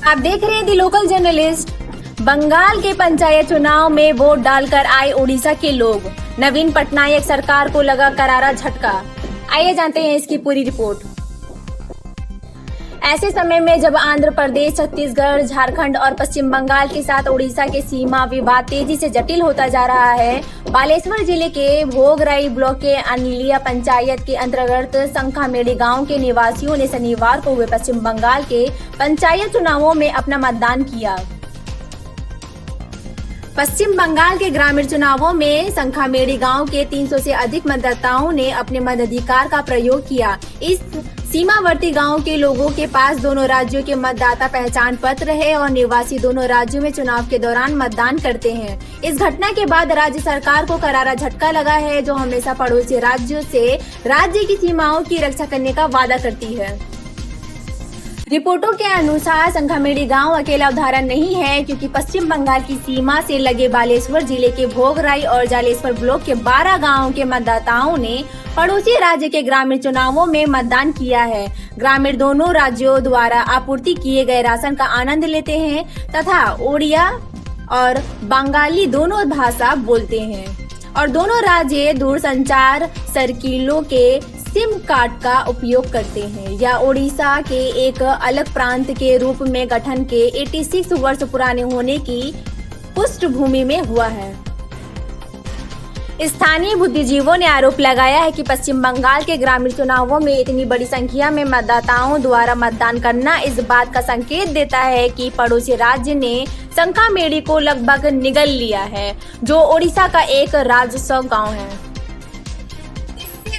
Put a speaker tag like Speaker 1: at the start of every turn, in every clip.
Speaker 1: आप देख रहे हैं दी लोकल जर्नलिस्ट। बंगाल के पंचायत चुनाव में वोट डालकर आए उड़ीसा के लोग। नवीन पटनायक सरकार को लगा करारा झटका। आइए जानते हैं इसकी पूरी रिपोर्ट। ऐसे समय में जब आंध्र प्रदेश, छत्तीसगढ़, झारखंड और पश्चिम बंगाल के साथ उड़ीसा के सीमा विवाद तेजी से जटिल होता जा रहा है, बालेश्वर जिले के भोगराई ब्लॉक के अनलिया पंचायत के अंतर्गत संखामेड़ी गांव के निवासियों ने शनिवार को हुए पश्चिम बंगाल के पंचायत चुनावों में अपना मतदान किया। पश्चिम बंगाल के ग्रामीण चुनावों में संखामेड़ी गांव के 300 से अधिक मतदाताओं ने अपने मताधिकार का प्रयोग किया। इस सीमावर्ती गांव के लोगों के पास दोनों राज्यों के मतदाता पहचान पत्र है और निवासी दोनों राज्यों में चुनाव के दौरान मतदान करते हैं। इस घटना के बाद राज्य सरकार को करारा झटका लगा है, जो हमेशा पड़ोसी राज्यों से राज्य की सीमाओं की रक्षा करने का वादा करती है। रिपोर्टों के अनुसार संखामेड़ी गांव अकेला उदाहरण नहीं है, क्योंकि पश्चिम बंगाल की सीमा से लगे बालेश्वर जिले के भोगराई और जालेश्वर ब्लॉक के 12 गांवों के मतदाताओं ने पड़ोसी राज्य के ग्रामीण चुनावों में मतदान किया है। ग्रामीण दोनों राज्यों द्वारा आपूर्ति किए गए राशन का आनंद लेते हैं तथा ओडिया और बंगाली दोनों भाषा बोलते हैं और दोनों राज्य दूरसंचार सर्किलों के सिम कार्ड का उपयोग करते हैं। यह ओडिशा के एक अलग प्रांत के रूप में गठन के 86 वर्ष पुराने होने की पृष्ठभूमि में हुआ है। स्थानीय बुद्धिजीवों ने आरोप लगाया है कि पश्चिम बंगाल के ग्रामीण चुनावों में इतनी बड़ी संख्या में मतदाताओं द्वारा मतदान करना इस बात का संकेत देता है कि पड़ोसी राज्य ने संखामेड़ी को लगभग निगल लिया है, जो ओडिशा का एक राजस्व गांव है।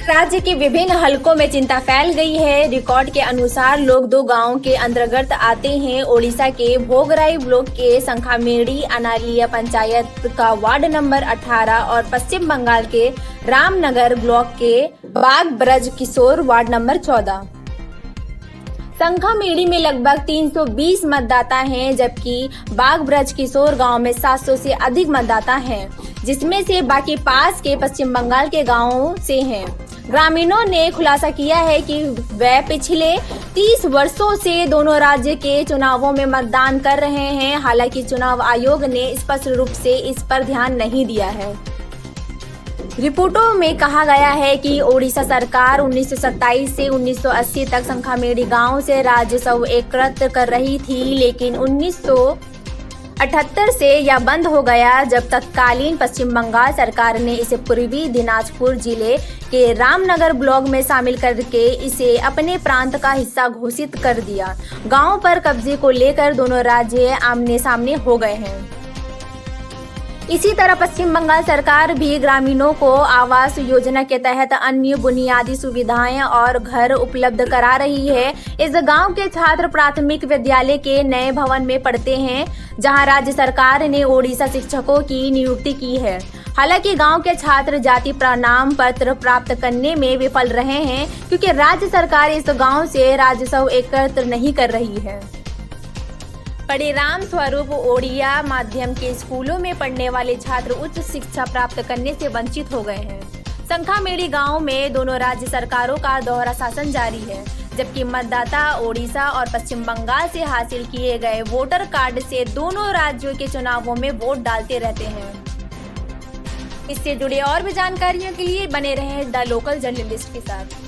Speaker 1: राज्य के विभिन्न हलकों में चिंता फैल गई है। रिकॉर्ड के अनुसार लोग दो गांवों के अंतर्गत आते हैं। ओडिशा के भोगराई ब्लॉक के संखामेड़ी अनालिया पंचायत का वार्ड नंबर 18 और पश्चिम बंगाल के रामनगर ब्लॉक के बाग ब्रज किशोर वार्ड नंबर 14। संखामेड़ी में लगभग 320 मतदाता हैं, जबकि बाग ब्रज किशोर गांव में 700 से अधिक मतदाता हैं, जिसमें से बाकी पास के पश्चिम बंगाल के गांवों से हैं। ग्रामीणों ने खुलासा किया है कि वे पिछले 30 वर्षों से दोनों राज्य के चुनावों में मतदान कर रहे हैं। हालांकि चुनाव आयोग ने स्पष्ट रूप से इस पर ध्यान नहीं दिया है। रिपोर्टों में कहा गया है कि ओडिशा सरकार 1927 से 1980 तक संखामेड़ी गांव से राजस्व एकत्र कर रही थी, लेकिन 1978 से यह बंद हो गया, जब तत्कालीन पश्चिम बंगाल सरकार ने इसे पूर्वी दिनाजपुर जिले के रामनगर ब्लॉक में शामिल करके इसे अपने प्रांत का हिस्सा घोषित कर दिया। गांव पर कब्जे को लेकर दोनों राज्य आमने सामने हो गए हैं। इसी तरह पश्चिम बंगाल सरकार भी ग्रामीणों को आवास योजना के तहत अन्य बुनियादी सुविधाएं और घर उपलब्ध करा रही है। इस गांव के छात्र प्राथमिक विद्यालय के नए भवन में पढ़ते हैं, जहां राज्य सरकार ने ओडिशा शिक्षकों की नियुक्ति की है। हालांकि गांव के छात्र जाति प्रमाण पत्र प्राप्त करने में विफल रहे हैं, क्योंकि राज्य सरकार इस गांव से राजस्व एकत्र नहीं कर रही है। परिणाम स्वरूप ओडिया माध्यम के स्कूलों में पढ़ने वाले छात्र उच्च शिक्षा प्राप्त करने से वंचित हो गए हैं। संखामेड़ी गांव में दोनों राज्य सरकारों का दोहरा शासन जारी है, जबकि मतदाता ओडिशा और पश्चिम बंगाल से हासिल किए गए वोटर कार्ड से दोनों राज्यों के चुनावों में वोट डालते रहते हैं। इससे जुड़े और भी जानकारियों के लिए बने रहें द लोकल जर्नलिस्ट के साथ।